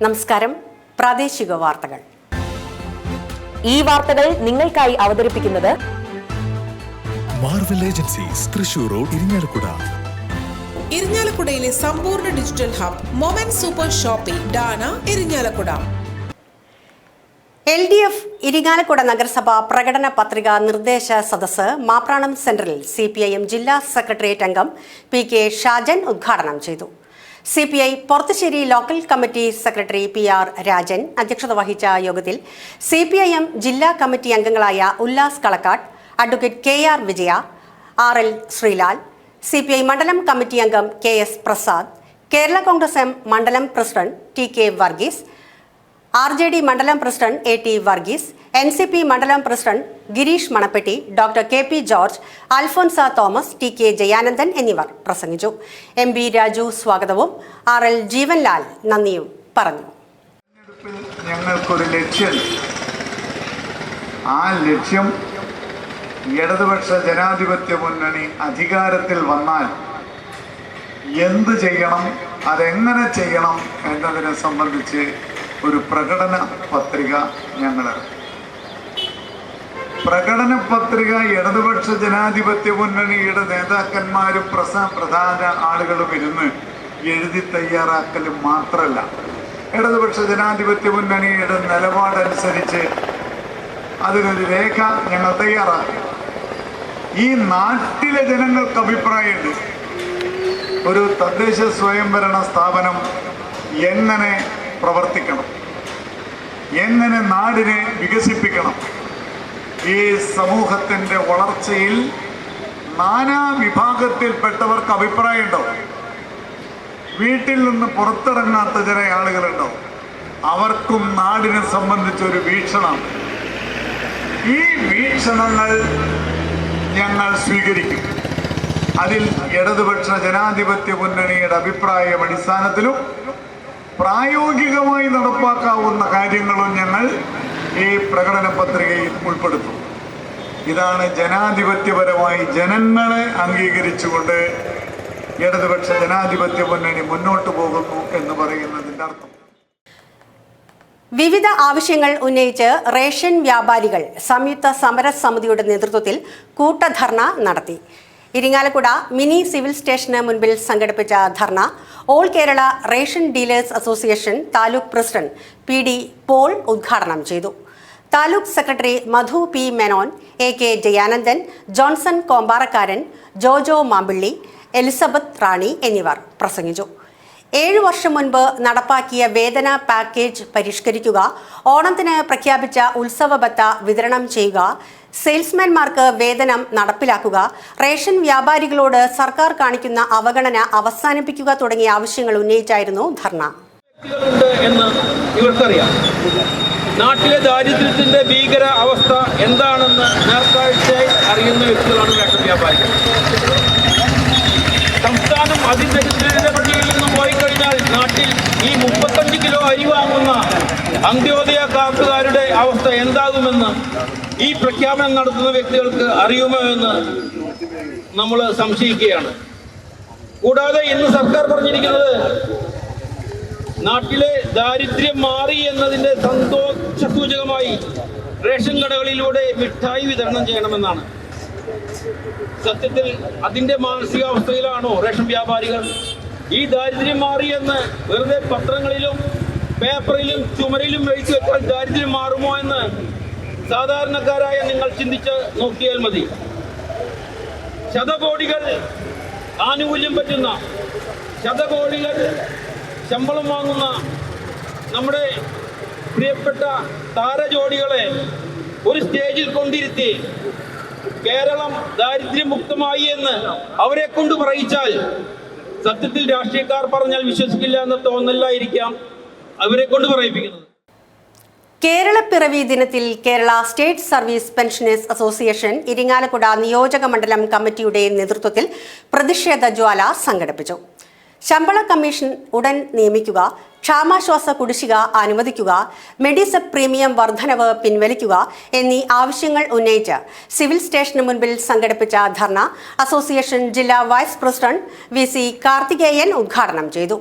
നമസ്കാരം. പ്രാദേശിക വാർത്തകൾ. ഈ വാർത്തകൾ നിങ്ങൾക്കായി അവതരിപ്പിക്കുന്നത് Marvel agencies, Thrissur road, Irinjalakuda. ഇരിങ്ങാലക്കുടയിലെ സമ്പൂർണ്ണ digital hub moment super shopping ഡാന, ഇരിങ്ങാലക്കുട. LDF ഇരിങ്ങാലക്കുട നഗരസഭ പ്രകടന പത്രിക നിർദ്ദേശ സദസ്സ് മാപ്രാണം സെന്ററിൽ CPIM ജില്ലാ സെക്രട്ടേറിയറ്റ് അംഗം PK ഷാജൻ ഉദ്ഘാടനം ചെയ്തു. CPI Porathussery local committee secretary PR Rajan അധ്യക്ഷത വഹിച്ച യോഗത്തിൽ CPIM ജില്ലാ കമ്മിറ്റി അംഗങ്ങളായ Ullas Kalakkad, advocate KR Vijaya, RL Sreelal, CPI മണ്ഡലം കമ്മിറ്റി അംഗം KS പ്രസാദ്, കേരള കോൺഗ്രസ് M മണ്ഡലം പ്രസിഡന്റ് TK വർഗീസ്, RJD മണ്ഡലം പ്രസിഡന്റ് AT വർഗീസ്, NCP മണ്ഡലം president Girish Manappetti, doctor KP George, Alphonsa Thomas, TK Jayanandan എന്നിവർ പ്രസംഗിച്ചു. MB രാജു സ്വാഗതവും RL ജീവൻലാൽ നന്ദിയും പറഞ്ഞു. ഞങ്ങൾക്കൊരു ലക്ഷ്യമുണ്ട്. ആ ലക്ഷ്യം ഇടതുപക്ഷ ജനാധിപത്യ മുന്നണി അധികാരത്തിൽ വന്നാൽ എന്ത് ചെയ്യണം, അതെങ്ങനെ ചെയ്യണം എന്നതിനെ സംബന്ധിച്ച് ഒരു പ്രകടന പത്രിക ഞങ്ങളിറക്കി. പ്രകടന പത്രിക ഇടതുപക്ഷ ജനാധിപത്യ മുന്നണിയുടെ നേതാക്കന്മാരും പ്രധാന ആളുകളും ഇരുന്ന് എഴുതി തയ്യാറാക്കലും മാത്രമല്ല, ഇടതുപക്ഷ ജനാധിപത്യ മുന്നണിയുടെ നിലപാടനുസരിച്ച് അതിനൊരു രേഖ ഞങ്ങൾ തയ്യാറാക്കി. ഈ നാട്ടിലെ ജനങ്ങൾക്ക് അഭിപ്രായമുണ്ട്, ഒരു തദ്ദേശ സ്വയംഭരണ സ്ഥാപനം എങ്ങനെ പ്രവർത്തിക്കണം, എങ്ങനെ നാടിനെ വികസിപ്പിക്കണം, ഈ സമൂഹത്തിൻ്റെ വളർച്ചയിൽ നാനാ വിഭാഗത്തിൽപ്പെട്ടവർക്ക് അഭിപ്രായമുണ്ടാവും. വീട്ടിൽ നിന്ന് പുറത്തിറങ്ങാത്ത ചില ആളുകളുണ്ടാവും. അവർക്കും നാടിനെ സംബന്ധിച്ചൊരു വീക്ഷണം. ഈ വീക്ഷണങ്ങൾ ഞങ്ങൾ സ്വീകരിക്കും. അതിൽ ഇടതുപക്ഷ ജനാധിപത്യ മുന്നണിയുടെ അഭിപ്രായം അടിസ്ഥാനത്തിലും പ്രായോഗികമായി നടപ്പാക്കാവുന്ന കാര്യങ്ങളും ഞങ്ങൾ ഈ പ്രകടന പത്രികയിൽ ഉൾപ്പെടുത്തും. ഇതാണ് ജനാധിപത്യപരമായി ജനങ്ങളെ അംഗീകരിച്ചുകൊണ്ട് ഇടതുപക്ഷ ജനാധിപത്യ മുന്നണി മുന്നോട്ട് പോകുന്നു എന്ന് പറയുന്നതിൻ്റെ അർത്ഥം. വിവിധ ആവശ്യങ്ങൾ ഉന്നയിച്ച് റേഷൻ വ്യാപാരികൾ സംയുക്ത സമരസമിതിയുടെ നേതൃത്വത്തിൽ കൂട്ടധർണ നടത്തി. ഇരിങ്ങാലക്കുട മിനി സിവിൽ സ്റ്റേഷന് മുൻപിൽ സംഘടിപ്പിച്ച dharna all Kerala ration dealers association taluk president PD Paul ഉദ്ഘാടനം ചെയ്തു. Taluk secretary Madhu P Menon, AK Jayanandan, Johnson Kompparakkaran, Jojo Mampilly, Elizabeth Rani എന്നിവർ പ്രസംഗിച്ചു. 7 വർഷം മുൻപ് നടപ്പാക്കിയ വേതന പാക്കേജ് പരിഷ്കരിക്കുക, ഓണത്തിന് പ്രഖ്യാപിച്ച ഉത്സവ ബത്ത വിതരണം ചെയ്യുക, സെയിൽസ്മാൻമാർക്ക് വേതനം നടപ്പിലാക്കുക, റേഷൻ വ്യാപാരികളോട് സർക്കാർ കാണിക്കുന്ന അവഗണന അവസാനിപ്പിക്കുക തുടങ്ങിയ ആവശ്യങ്ങൾ ഉന്നയിച്ചായിരുന്നു ധർണ. എന്ന് ഇവർക്കറിയാം. നാട്ടിലെ ദാരിദ്ര്യത്തിന്റെ ഭീകര അവസ്ഥ എന്താണെന്ന് നേർക്കാഴ്ചയായി അറിയുന്ന വ്യക്തികളാണ് റേഷൻ വ്യാപാരികൾ. സംസ്ഥാനം അതിദരിദ്രരുടെ പട്ടികയിൽ നിന്നും പോയി കഴിഞ്ഞാൽ നാട്ടിൽ ഈ 35 കിലോ അരി വാങ്ങുന്ന അന്ത്യോദയ കാർഡുകാരുടെ അവസ്ഥ എന്താകുമെന്ന് ഈ പ്രഖ്യാപനം നടത്തുന്ന വ്യക്തികൾക്ക് അറിയുമോ എന്ന് നമ്മൾ സംശയിക്കുകയാണ്. കൂടാതെ ഇന്ന് സർക്കാർ പറഞ്ഞിരിക്കുന്നത് നാട്ടിലെ ദാരിദ്ര്യം മാറി എന്നതിൻ്റെ സന്തോഷസൂചകമായി റേഷൻ കടകളിലൂടെ മിഠായി വിതരണം ചെയ്യണമെന്നാണ്. സത്യത്തിൽ അതിൻ്റെ മാനസികാവസ്ഥയിലാണോ റേഷൻ വ്യാപാരികൾ? ഈ ദാരിദ്ര്യം മാറിയെന്ന് വെറുതെ പത്രങ്ങളിലും പേപ്പറിലും ചുമരിലും എഴുതി വെച്ചാൽ ദാരിദ്ര്യം മാറുമോ എന്ന് സാധാരണക്കാരായ നിങ്ങൾ ചിന്തിച്ച് നോക്കിയാൽ മതി. ശതകോടികൾ ആനുകൂല്യം പറ്റുന്ന, ശതകോടികൾ ശമ്പളം വാങ്ങുന്ന നമ്മുടെ പ്രിയപ്പെട്ട താരജോഡികളെ ഒരു സ്റ്റേജിൽ കൊണ്ടിരുത്തി കേരളം ദാരിദ്ര്യമുക്തമായി എന്ന് അവരെ കൊണ്ട് പറയിച്ചാൽ സത്യത്തിൽ രാഷ്ട്രീയക്കാർ പറഞ്ഞാൽ വിശ്വസിക്കില്ല എന്ന തോന്നലായിരിക്കാം അവരെ കൊണ്ട് പറയിപ്പിക്കുന്നത്. കേരളപ്പിറവി ദിനത്തിൽ Kerala state service pensioners association Irinjalakuda നിയോജക മണ്ഡലം കമ്മിറ്റിയുടെ നേതൃത്വത്തിൽ പ്രതിഷേധ ജ്വാല സംഘടിപ്പിച്ചു. ശമ്പള കമ്മീഷൻ ഉടൻ നിയമിക്കുക, ക്ഷാമാശ്വാസ കുടിശ്ശിക അനുവദിക്കുക, മെഡിസെപ് പ്രീമിയം വർധനവ് പിൻവലിക്കുക എന്നീ ആവശ്യങ്ങൾ ഉന്നയിച്ച് സിവിൽ സ്റ്റേഷന് മുൻപിൽ സംഘടിപ്പിച്ച ധർണ അസോസിയേഷൻ ജില്ലാ വൈസ് പ്രസിഡന്റ് VC കാർത്തികേയൻ ഉദ്ഘാടനം ചെയ്തു.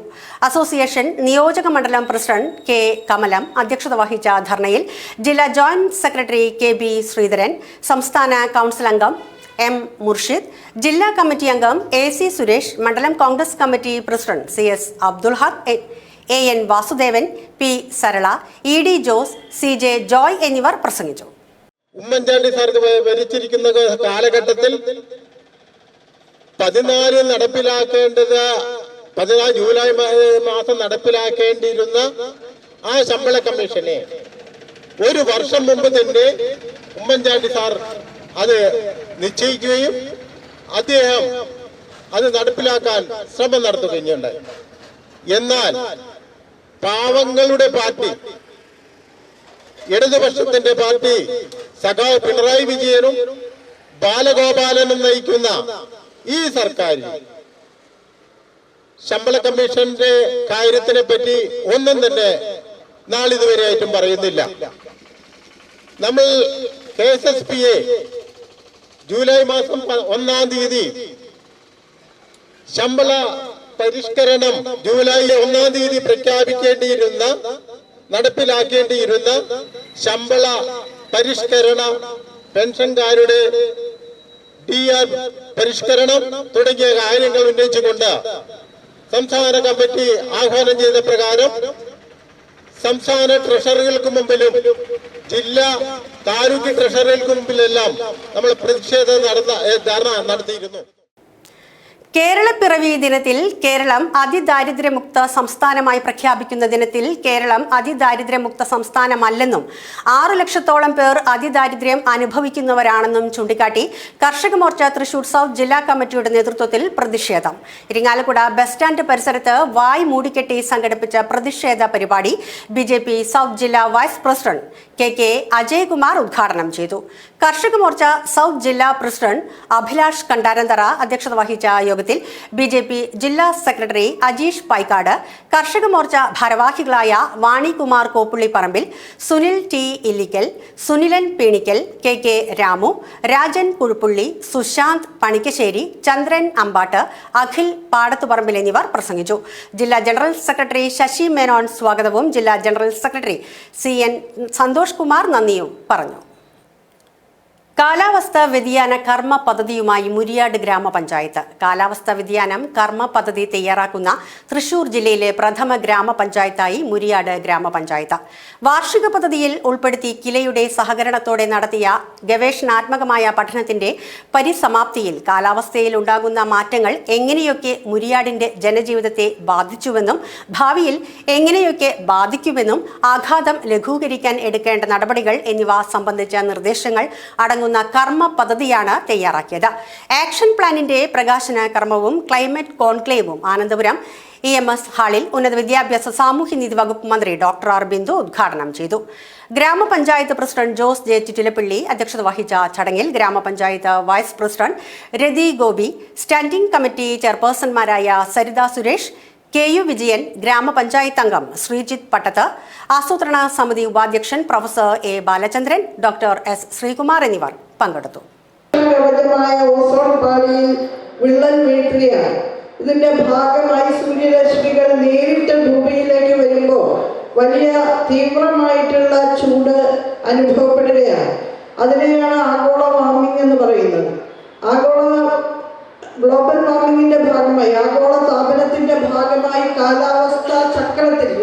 അസോസിയേഷൻ നിയോജക മണ്ഡലം പ്രസിഡന്റ് K കമലം അധ്യക്ഷത വഹിച്ച ധർണയിൽ ജില്ലാ ജോയിന്റ് സെക്രട്ടറി KB ശ്രീധരൻ, സംസ്ഥാന കൗൺസിൽ അംഗം M മുർഷിദ്, ജില്ലാ കമ്മിറ്റി അംഗം AC സുരേഷ്, മണ്ഡലം Congress committee president CS Abdul Haq, AN Vasudevan, P Sarala, ED Jose, CJ Joy എന്നിവർ പ്രസംഗിച്ചു. ഉമ്മൻചാണ്ടി സാർ ഭരിച്ചിരിക്കുന്ന കാലഘട്ടത്തിൽ 14 നടപ്പിലാക്കേണ്ടത് 14 ജൂലൈ മാസം നടപ്പിലാക്കേണ്ടിയിരുന്ന ആ ശമ്പള കമ്മീഷനെ ഒരു വർഷം മുമ്പ് തന്നെ ഉമ്മൻചാണ്ടി സാർ അത് നിശ്ചയിക്കുകയും അദ്ദേഹം അത് നടപ്പിലാക്കാൻ ശ്രമം നടത്തുകയുണ്ടായി. എന്നാൽ പാവങ്ങളുടെ പാർട്ടി, ഇടതുപക്ഷത്തിന്റെ പാർട്ടി, സഖാവ് പിണറായി വിജയനും ബാലഗോപാലനും നയിക്കുന്ന ഈ സർക്കാർ ശമ്പള കമ്മീഷന്റെ കാര്യത്തിനെ പറ്റി ഒന്നും തന്നെ നാളിതുവരെയായിട്ടും പറയുന്നില്ല. നമ്മൾ KSSPയെ ജൂലൈ മാസം 1-ാം തീയതി ശമ്പള പരിഷ്കരണം ജൂലൈ 1-ാം തീയതി പ്രഖ്യാപിക്കേണ്ടിയിരുന്ന, നടപ്പിലാക്കേണ്ടിയിരുന്ന ശമ്പള പരിഷ്കരണ, പെൻഷൻകാരുടെ DR പരിഷ്കരണം തുടങ്ങിയ കാര്യങ്ങൾ ഉന്നയിച്ചുകൊണ്ട് സംസ്ഥാന കമ്മിറ്റി ആഹ്വാനം ചെയ്ത പ്രകാരം സംസ്ഥാന ട്രഷറികൾക്ക് മുമ്പിലും ജില്ലാ താലൂക്ക് ട്രഷറികൾക്ക് മുമ്പിലെല്ലാം നമ്മൾ പ്രതിഷേധ ധർണ നടത്തിയിരുന്നു. കേരളപ്പിറവി ദിനത്തിൽ കേരളം അതിദാരിദ്ര്യമുക്ത സംസ്ഥാനമായി പ്രഖ്യാപിക്കുന്ന ദിനത്തിൽ കേരളം അതിദാരിദ്ര്യമുക്ത സംസ്ഥാനമല്ലെന്നും 6 ലക്ഷത്തോളം പേർ അതിദാരിദ്ര്യം അനുഭവിക്കുന്നവരാണെന്നും ചൂണ്ടിക്കാട്ടി കർഷക മോർച്ച തൃശൂർ സൗത്ത് ജില്ലാ കമ്മിറ്റിയുടെ നേതൃത്വത്തിൽ പ്രതിഷേധം. ഇരിങ്ങാലക്കുട ബസ് സ്റ്റാൻഡ് പരിസരത്ത് വായ് മൂടിക്കെട്ടി സംഘടിപ്പിച്ച പ്രതിഷേധ പരിപാടി BJP സൗത്ത് ജില്ലാ വൈസ് പ്രസിഡന്റ് KK അജയ്കുമാർ ഉദ്ഘാടനം ചെയ്തു. കർഷക മോർച്ച സൗത്ത് ജില്ലാ പ്രസിഡന്റ് അഭിലാഷ് കണ്ടാരന്തറ അധ്യക്ഷത വഹിച്ച യോഗത്തിൽ BJP ജില്ലാ സെക്രട്ടറി അജീഷ് പൈക്കാട്, കർഷക മോർച്ച ഭാരവാഹികളായ വാണികുമാർ കോപ്പുള്ളിപ്പറമ്പിൽ, സുനിൽ T ഇല്ലിക്കൽ, സുനിലൻ പീണിക്കൽ, KK രാമു, രാജൻ കുഴുപ്പുള്ളി, സുശാന്ത് പണിക്കശ്ശേരി, ചന്ദ്രൻ അമ്പാട്ട്, അഖിൽ പാടത്തുപറമ്പിൽ എന്നിവർ പ്രസംഗിച്ചു. ജില്ലാ ജനറൽ സെക്രട്ടറി ശശി മേനോൻ സ്വാഗതവും ജില്ലാ general secretary CN Santhosh Kumar നന്ദിയും പറഞ്ഞു. കാലാവസ്ഥാ വ്യതിയാന കർമ്മ പദ്ധതിയുമായി മുരിയാട് ഗ്രാമപഞ്ചായത്ത്. കാലാവസ്ഥാ വ്യതിയാനം കർമ്മ പദ്ധതി തയ്യാറാക്കുന്ന തൃശൂർ ജില്ലയിലെ പ്രഥമ ഗ്രാമപഞ്ചായത്തായി മുരിയാട് ഗ്രാമപഞ്ചായത്ത്. വാർഷിക പദ്ധതിയിൽ ഉൾപ്പെടുത്തി കിലയുടെ സഹകരണത്തോടെ നടത്തിയ ഗവേഷണാത്മകമായ പഠനത്തിന്റെ പരിസമാപ്തിയിൽ കാലാവസ്ഥയിൽ ഉണ്ടാകുന്ന മാറ്റങ്ങൾ എങ്ങനെയൊക്കെ മുരിയാടിന്റെ ജനജീവിതത്തെ ബാധിച്ചുവെന്നും ഭാവിയിൽ എങ്ങനെയൊക്കെ ബാധിക്കുമെന്നും ആഘാതം ലഘൂകരിക്കാൻ എടുക്കേണ്ട നടപടികൾ എന്നിവ സംബന്ധിച്ച നിർദ്ദേശങ്ങൾ അടങ്ങുന്ന കർമ്മ പദ്ധതിയാണ് തയ്യാറാക്കിയത്. ആക്ഷൻ പ്ലാനിന്റെ പ്രകാശന കർമ്മവും ക്ലൈമറ്റ് കോൺക്ലേവും ആനന്ദപുരം EMS ഹാളിൽ ഉന്നത വിദ്യാഭ്യാസ സാമൂഹ്യനീതി വകുപ്പ് മന്ത്രി ഡോക്ടർ R ബിന്ദു ഉദ്ഘാടനം ചെയ്തു. ഗ്രാമപഞ്ചായത്ത് പ്രസിഡന്റ് ജോസ് J ചിറ്റിലപ്പള്ളി അധ്യക്ഷത വഹിച്ച ചടങ്ങിൽ ഗ്രാമപഞ്ചായത്ത് vice president Rathi Gopi, standing committee ചെയർപേഴ്സൺമാരായ സരിത സുരേഷ്, KU വിജയൻ, ഗ്രാമപഞ്ചായത്ത് അംഗം ശ്രീജിത്ത് പട്ടത്ത്, ആസൂത്രണ സമിതി ഉപാധ്യക്ഷൻ professor A Balachandran, doctor S Sreekumar എന്നിവർ പങ്കെടുത്തു. ഓസോൺ പാളിയിൽ വിള്ളൽ വീഴ്ത്തുകയാണ്. ഇതിന്റെ ഭാഗമായി സൂര്യരശ്മികൾ നേരിട്ട് ഭൂമിയിലേക്ക് വരുമ്പോൾ വലിയ തീവ്രമായിട്ടുള്ള ചൂട് അനുഭവപ്പെടുകയാണ്. അതിനെയാണ് ആഗോള വാർമിംഗ് എന്ന് പറയുന്നത്. ഗ്ലോബൽ വാർമിങ്ങിന്റെ ഭാഗമായി, ആഗോള താപനത്തിന്റെ ഭാഗമായി കാലാവസ്ഥാ ചക്രത്തിൽ,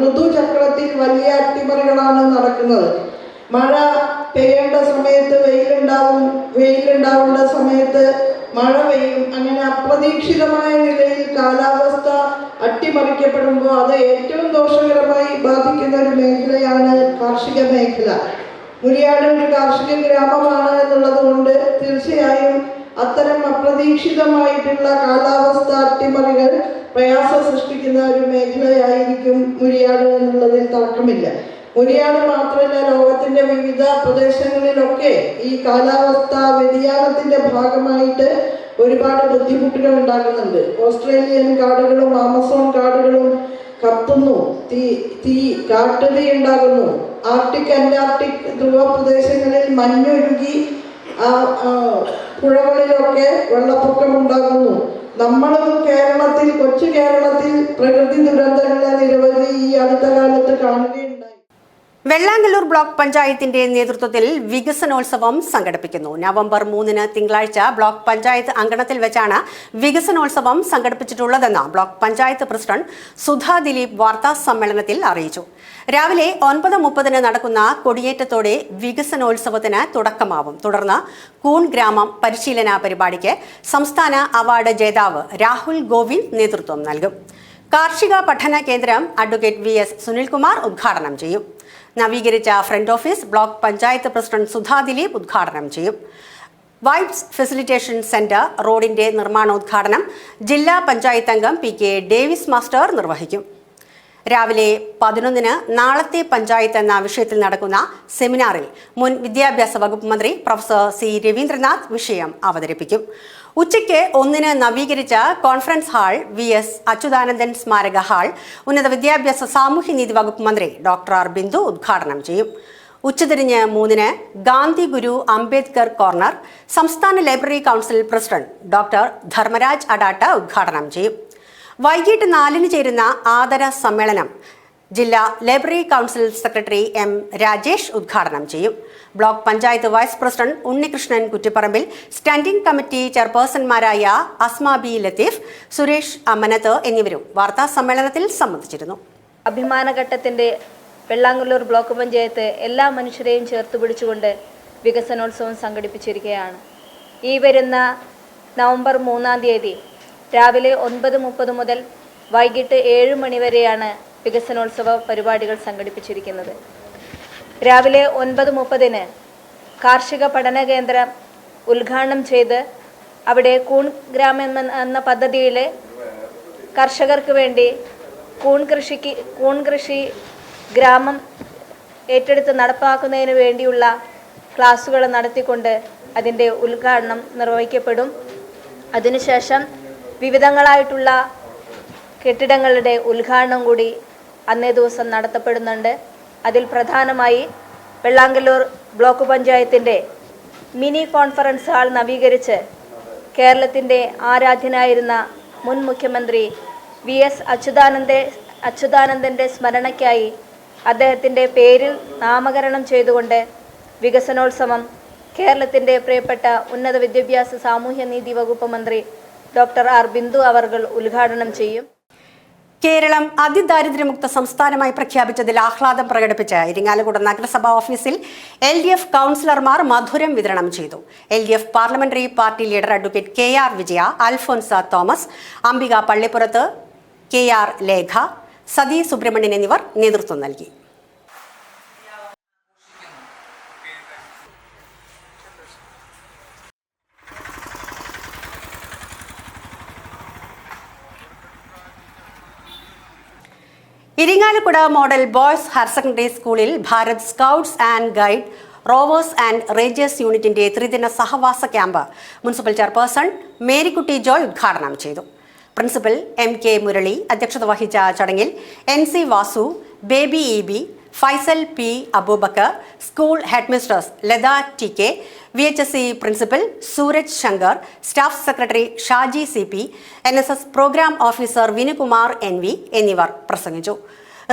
ഋതുചക്രത്തിൽ വലിയ അട്ടിമറികളാണ് നടക്കുന്നത്. മഴ പെയ്യേണ്ട സമയത്ത് വെയിലുണ്ടാവും, വെയിലുണ്ടാവേണ്ട സമയത്ത് മഴ പെയ്യും. അങ്ങനെ അപ്രതീക്ഷിതമായ നിലയിൽ കാലാവസ്ഥ അട്ടിമറിക്കപ്പെടുമ്പോൾ അത് ഏറ്റവും ദോഷകരമായി ബാധിക്കുന്ന ഒരു മേഖലയാണ് കാർഷിക മേഖല. മുരിയാട് ഒരു കാർഷിക ഗ്രാമമാണ് എന്നുള്ളത് കൊണ്ട് തീർച്ചയായും അത്തരം അപ്രതീക്ഷിതമായിട്ടുള്ള കാലാവസ്ഥ അട്ടിമറികൾ പ്രയാസം സൃഷ്ടിക്കുന്ന ഒരു മേഖലയായിരിക്കും മുരിയാട് എന്നുള്ളതിൽ തർക്കമില്ല. മുരിയാട് മാത്രമല്ല, ലോകത്തിന്റെ വിവിധ പ്രദേശങ്ങളിലൊക്കെ ഈ കാലാവസ്ഥാ വ്യതിയാനത്തിന്റെ ഭാഗമായിട്ട് ഒരുപാട് ബുദ്ധിമുട്ടുകൾ ഉണ്ടാകുന്നുണ്ട്. ഓസ്ട്രേലിയൻ കാടുകളും ആമസോൺ കാടുകളും കത്തുന്നു, തീ കാട്ടുതീ ഉണ്ടാകുന്നു. ആർട്ടിക് അന്റാർട്ടിക് ധ്രുവ പ്രദേശങ്ങളിൽ മഞ്ഞൊരുകി പുഴകളിലൊക്കെ വെള്ളപ്പൊക്കം ഉണ്ടാകുന്നു. നമ്മളും കേരളത്തിൽ, കൊച്ചു കേരളത്തിൽ പ്രകൃതി ദുരന്തങ്ങളെ നിരവധി ഈ അടുത്ത കാലത്ത് കാണുകയുണ്ടായി. വെള്ളാങ്കല്ലൂർ ബ്ലോക്ക് പഞ്ചായത്തിന്റെ നേതൃത്വത്തിൽ വികസനോത്സവം സംഘടിപ്പിക്കുന്നു. നവംബർ 3 തിങ്കളാഴ്ച ബ്ലോക്ക് പഞ്ചായത്ത് അങ്കണത്തിൽ വെച്ചാണ് വികസനോത്സവം സംഘടിപ്പിച്ചിട്ടുള്ളതെന്ന് ബ്ലോക്ക് പഞ്ചായത്ത് പ്രസിഡന്റ് സുധാ ദിലീപ് വാർത്താ സമ്മേളനത്തിൽ അറിയിച്ചു. രാവിലെ 9:30 നടക്കുന്ന കൊടിയേറ്റത്തോടെ വികസനോത്സവത്തിന് തുടക്കമാവും. തുടർന്ന് കൂൺ ഗ്രാമം പരിശീലന പരിപാടിക്ക് സംസ്ഥാന അവാർഡ് ജേതാവ് രാഹുൽ ഗോവിന്ദ് നേതൃത്വം നൽകും. കാർഷിക പഠന കേന്ദ്രം അഡ്വക്കേറ്റ് VS സുനിൽകുമാർ ഉദ്ഘാടനം ചെയ്യും. നവീകരിച്ച front office block panchayat president Sudha Dileep ഉദ്ഘാടനം ചെയ്യും. വൈബ്സ് ഫെസിലിറ്റേഷൻ സെന്റർ റോഡിന്റെ നിർമ്മാണോദ്ഘാടനം ജില്ലാ പഞ്ചായത്ത് അംഗം PK ഡേവിസ് മാസ്റ്റർ നിർവഹിക്കും. രാവിലെ 11 നാളത്തെ പഞ്ചായത്ത് എന്ന വിഷയത്തിൽ നടക്കുന്ന സെമിനാറിൽ മുൻ വിദ്യാഭ്യാസ വകുപ്പ് മന്ത്രി പ്രൊഫസർ C രവീന്ദ്രനാഥ് വിഷയം അവതരിപ്പിക്കും. ഉച്ചയ്ക്ക് 1 നവീകരിച്ച കോൺഫറൻസ് ഹാൾ VS അച്യുതാനന്ദൻ സ്മാരക ഹാൾ ഉന്നത വിദ്യാഭ്യാസ സാമൂഹ്യനീതി വകുപ്പ് മന്ത്രി ഡോക്ടർ R ബിന്ദു ഉദ്ഘാടനം ചെയ്യും. ഉച്ചതിരിഞ്ഞ് 3 ഗാന്ധി ഗുരു അംബേദ്കർ കോർണർ സംസ്ഥാന library council president doctor Dharmaraj Adatt ഉദ്ഘാടനം ചെയ്യും. വൈകിട്ട് 4 ചേരുന്ന ആദര സമ്മേളനം ജില്ലാ library council secretary M Rajesh ഉദ്ഘാടനം ചെയ്യും. Block panchayat vice president Unnikrishnan Kuttipparambil, standing committee ചെയർപേഴ്സൺമാരായ അസ്മ B ലത്തീഫ്, സുരേഷ് അമ്മനത്ത് എന്നിവരും വാർത്താ സമ്മേളനത്തിൽ സംബന്ധിച്ചിരുന്നു. അഭിമാനഘട്ടത്തിന്റെ വെള്ളാങ്കല്ലൂർ ബ്ലോക്ക് പഞ്ചായത്ത് എല്ലാ മനുഷ്യരെയും ചേർത്ത് പിടിച്ചുകൊണ്ട് വികസനോത്സവം സംഘടിപ്പിച്ചിരിക്കുകയാണ്. ഈ വരുന്ന നവംബർ 3 രാവിലെ 9:30 മുതൽ വൈകിട്ട് 7 മണി വരെയാണ് വികസനോത്സവ പരിപാടികൾ സംഘടിപ്പിച്ചിരിക്കുന്നത്. രാവിലെ 9:30 കാർഷിക പഠന കേന്ദ്രം ഉദ്ഘാടനം ചെയ്ത് അവിടെ കൂൺ ഗ്രാമം എന്ന പദ്ധതിയിൽ കർഷകർക്ക് വേണ്ടി കൂൺ കൃഷി ഗ്രാമം ഏറ്റെടുത്ത് നടപ്പാക്കുന്നതിന് വേണ്ടിയുള്ള ക്ലാസുകൾ നടത്തിക്കൊണ്ട് അതിൻ്റെ ഉദ്ഘാടനം നിർവഹിക്കപ്പെടും. അതിനുശേഷം വിവിധങ്ങളായിട്ടുള്ള കെട്ടിടങ്ങളുടെ ഉദ്ഘാടനം കൂടി അന്നേ ദിവസം നടത്തപ്പെടുന്നുണ്ട്. അതിൽ പ്രധാനമായി വെള്ളാങ്കല്ലൂർ ബ്ലോക്ക് പഞ്ചായത്തിൻ്റെ മിനി കോൺഫറൻസ് ഹാൾ നവീകരിച്ച് കേരളത്തിൻ്റെ ആരാധ്യനായിരുന്ന മുൻ മുഖ്യമന്ത്രി VS അച്യുതാനന്ദൻ്റെ സ്മരണയ്ക്കായി അദ്ദേഹത്തിൻ്റെ പേരിൽ നാമകരണം ചെയ്തുകൊണ്ട് വികസനോത്സവം കേരളത്തിൻ്റെ പ്രിയപ്പെട്ട ഉന്നത വിദ്യാഭ്യാസ സാമൂഹ്യനീതി വകുപ്പ് മന്ത്രി ഡോക്ടർ R ബിന്ദു അവർകൾ ഉദ്ഘാടനം ചെയ്യും. കേരളം അതിദാരിദ്ര്യമുക്ത സംസ്ഥാനമായി പ്രഖ്യാപിച്ചതിൽ ആഹ്ലാദം പ്രകടിപ്പിച്ച് ഇരിങ്ങാലക്കുട നഗരസഭാ ഓഫീസിൽ LDF കൗൺസിലർമാർ മധുരം വിതരണം ചെയ്തു. LDF parliamentary party leader advocate KR Vijaya, Alphonsa Thomas, Ambika Pallippurath, KR Lekha, Sathi Subramanian എന്നിവർ നേതൃത്വം നൽകി. Irinjalakuda model boys higher secondary സ്കൂളിൽ Bharat scouts and guide, rovers and rangers യൂണിറ്റിന്റെ ത്രിദിന സഹവാസ camp municipal chairperson Marykutty Joy ഉദ്ഘാടനം ചെയ്തു. പ്രിൻസിപ്പൽ MK മുരളി അധ്യക്ഷത വഹിച്ച ചടങ്ങിൽ NC Vasu, Baby EB, Faisal P Abubakar, school headmistress Latha TK, VHSE principal Sooraj Shankar, staff secretary Shaji CP, NSS programme officer Vinukumar NV എന്നിവർ പ്രസംഗിച്ചു.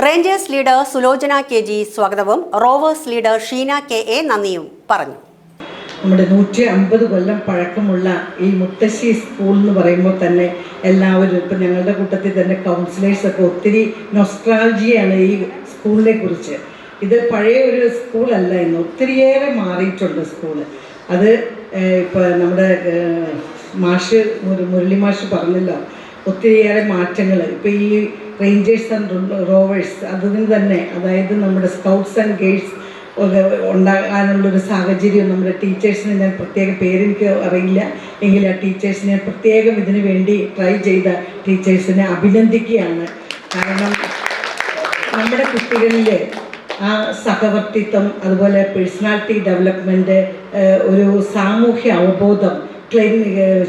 റേഞ്ചേഴ്സ് ലീഡർ സുലോചന KG സ്വാഗതവും റോവേഴ്സ് ലീഡർ ഷീന KA നന്ദിയും പറഞ്ഞു. നമ്മുടെ 150 കൊല്ലം പഴക്കമുള്ള ഈ മുത്തശ്ശി സ്കൂൾ എന്ന് പറയുമ്പോൾ തന്നെ എല്ലാവരും ഇപ്പം ഞങ്ങളുടെ കൂട്ടത്തിൽ തന്നെ കൗൺസിലേഴ്സൊക്കെ ഒത്തിരി നൊസ്ട്രാൾജിയാണ് ഈ സ്കൂളിനെ കുറിച്ച്. ഇത് പഴയ ഒരു സ്കൂളല്ല, ഇന്ന് ഒത്തിരിയേറെ മാറിയിട്ടുണ്ട് സ്കൂള്. അത് ഇപ്പോൾ നമ്മുടെ മുരളി മാഷ് പറഞ്ഞല്ലോ, ഒത്തിരിയേറെ മാറ്റങ്ങൾ. ഇപ്പോൾ ഈ റേഞ്ചേഴ്സ് ആൻഡ് റോവേഴ്സ് അതിന് തന്നെ, അതായത് നമ്മുടെ സ്കൗട്ട്സ് ആൻഡ് ഗൈഡ്സ് ഉണ്ടാകാനുള്ളൊരു സാഹചര്യം നമ്മുടെ ടീച്ചേഴ്സിന്, ഞാൻ പ്രത്യേക പേരെനിക്ക് അറിയില്ല എങ്കിൽ ആ ടീച്ചേഴ്സിനെ പ്രത്യേകം ഇതിനു വേണ്ടി ട്രൈ ചെയ്ത ടീച്ചേഴ്സിനെ അഭിനന്ദിക്കുകയാണ്. കാരണം നമ്മുടെ കുട്ടികളിൽ ആ സഹവർത്തിത്വം, അതുപോലെ പേഴ്സണാലിറ്റി ഡെവലപ്മെൻറ്റ്, ഒരു സാമൂഹ്യ അവബോധം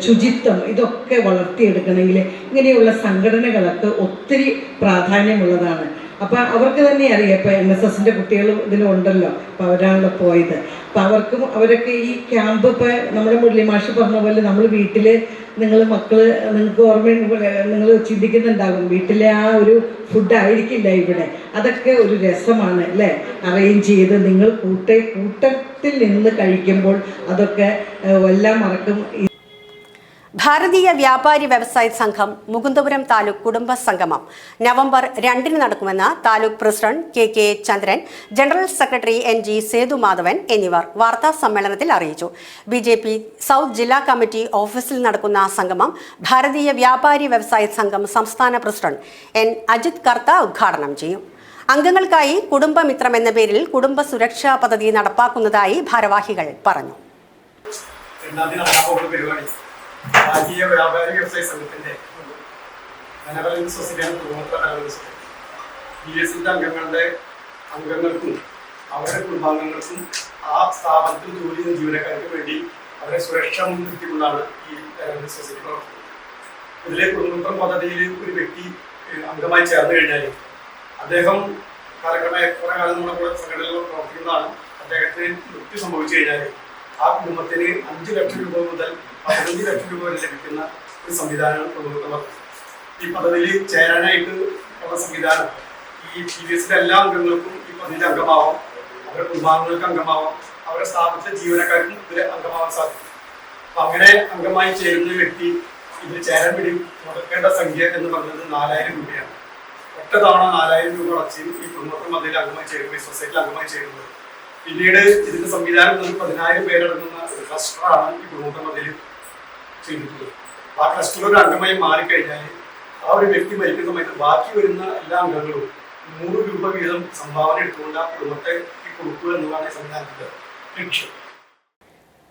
ശുചിത്വം ഇതൊക്കെ വളർത്തിയെടുക്കണമെങ്കിൽ ഇങ്ങനെയുള്ള സംഘടനകളൊക്കെ ഒത്തിരി പ്രാധാന്യമുള്ളതാണ്. അപ്പം അവർക്ക് തന്നെ അറിയാം, ഇപ്പം NSSൻ്റെ കുട്ടികളും ഇതിലുണ്ടല്ലോ, അപ്പോൾ അവരാണല്ലോ പോയത്. അപ്പം അവരൊക്കെ ഈ ക്യാമ്പ് ഇപ്പം നമ്മുടെ മുരളി മാഷ് പറഞ്ഞ പോലെ നമ്മൾ വീട്ടിൽ നിങ്ങൾക്ക് നിങ്ങൾ ചിന്തിക്കുന്നുണ്ടാകും, വീട്ടിലെ ആ ഒരു ഫുഡ് ആയിരിക്കില്ല ഇവിടെ. അതൊക്കെ ഒരു രസമാണ് അല്ലേ, അറേഞ്ച് ചെയ്ത് നിങ്ങൾ കൂട്ടത്തിൽ നിന്ന് കഴിക്കുമ്പോൾ അതൊക്കെ എല്ലാം മറക്കും. ഭാരതീയ വ്യാപാരി വ്യവസായി സംഘം മുകുന്ദപുരം താലൂക്ക് കുടുംബ സംഗമം നവംബർ 2 നടക്കുമെന്ന് താലൂക്ക് പ്രസിഡന്റ് KK ചന്ദ്രൻ, ജനറൽ സെക്രട്ടറി NG സേതുമാധവൻ എന്നിവർ വാർത്താ സമ്മേളനത്തിൽ അറിയിച്ചു. BJP സൗത്ത് ജില്ലാ കമ്മിറ്റി ഓഫീസിൽ നടക്കുന്ന സംഗമം ഭാരതീയ വ്യാപാരി വ്യവസായി സംഘം സംസ്ഥാന പ്രസിഡന്റ് N അജിത് കർത്ത ഉദ്ഘാടനം ചെയ്യും. അംഗങ്ങൾക്കായി കുടുംബമിത്രം എന്ന പേരിൽ കുടുംബ സുരക്ഷാ പദ്ധതി നടപ്പാക്കുന്നതായി ഭാരവാഹികൾ പറഞ്ഞു. ഭാരതീയ വ്യാപാരി വ്യവസായ സംഘത്തിന്റെ ബെനവലൻസ് സൊസൈറ്റിയാണ് കുടുംബത്ര ബെനവലൻസ് സൊസൈറ്റി. BSന്റെ അംഗങ്ങൾക്കും അവരുടെ കുടുംബാംഗങ്ങൾക്കും ആ സ്ഥാപനത്തിൽ ജോലി ചെയ്യുന്ന ജീവനക്കാർക്ക് വേണ്ടി അവരെ സുരക്ഷ മുൻനിർത്തിക്കൊണ്ടാണ് ഈ ബെനവലൻസ് സൊസൈറ്റി പ്രവർത്തിക്കുന്നത്. ഇതിലെ കുടുംബത്ര പദ്ധതിയിൽ ഒരു വ്യക്തി അംഗമായി ചേർന്ന് കഴിഞ്ഞാൽ അദ്ദേഹം കാലക്രമേണ കുറെ കാലം നമ്മുടെ കൂടെ സംഘടനയിൽ പ്രവർത്തിക്കുന്നതാണ്. അദ്ദേഹത്തിന് മൃത്യു സംഭവിച്ചു കഴിഞ്ഞാൽ ആ കുടുംബത്തിന് 5 ലക്ഷം രൂപ മുതൽ 15 ലക്ഷം രൂപ വരെ ലഭിക്കുന്ന ഒരു സംവിധാനമാണ് കുടുംബത്തെ പദ്ധതി. ഈ പദ്ധതിയിൽ ചേരാനായിട്ട് ഉള്ള സംവിധാനം ഈ BSന്റെ എല്ലാ അംഗങ്ങൾക്കും ഈ പദ്ധതിയിൽ അംഗമാവാം, അവരുടെ കുടുംബാംഗങ്ങൾക്ക് അംഗമാവാം, അവരുടെ സ്ഥാപനത്തിലെ ജീവനക്കാർക്കും ഇതിൽ അംഗമാവാൻ സാധിക്കും. അപ്പൊ അങ്ങനെ അംഗമായി ചേരുന്ന വ്യക്തി ഇതിൽ ചേരാൻ വേണ്ടി മുടക്കേണ്ട സംഖ്യ എന്ന് പറയുന്നത് 4000 രൂപയാണ്. ഒറ്റ തവണ 4000 രൂപ അടച്ച് ഈ കുടുംബത്തെ പദ്ധതിയിൽ അംഗമായി ചേരുന്നത്, ഈ സൊസൈറ്റിയിൽ അംഗമായി ചേരുന്നത്. പിന്നീട് ഇതിന്റെ സംവിധാനം 10,000 പേരടങ്ങുന്ന ഒരു ക്ലസ്റ്ററാണ് ഈ കുടുംബത്തെ പദ്ധതിയിൽ ചെയ്തിട്ടുള്ളത്. ആ ക്ലസ്റ്റർ ഒരു അംഗമായി മാറിക്കഴിഞ്ഞാൽ ആ ഒരു വ്യക്തി മരിക്കുന്ന സമയത്ത് ബാക്കി വരുന്ന എല്ലാ അംഗങ്ങളും 100 രൂപ വീതം സംഭാവന എടുത്തുകൊണ്ട് ആ കുടുംബത്തെ കൊടുക്കുക എന്നതാണ് ഈ സംവിധാനത്തിന്റെ ലക്ഷ്യം.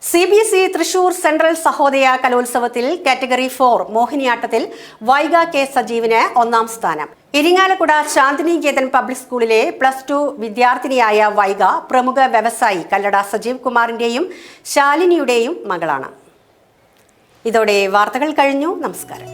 CBSE തൃശൂർ സെൻട്രൽ സഹോദയ കലോത്സവത്തിൽ കാറ്റഗറി 4 മോഹിനിയാട്ടത്തിൽ വൈഗ K സജീവിന് 1ാം സ്ഥാനം. ഇരിങ്ങാലക്കുട ശാന്തിനികേതൻ പബ്ലിക് സ്കൂളിലെ +2 വിദ്യാർത്ഥിനിയായ വൈഗ പ്രമുഖ വ്യവസായി കല്ലട സജീവ് കുമാറിന്റെയും ശാലിനിയുടെയും മകളാണ്. ഇതോടെ വാർത്തകൾ കഴിഞ്ഞു. നമസ്കാരം.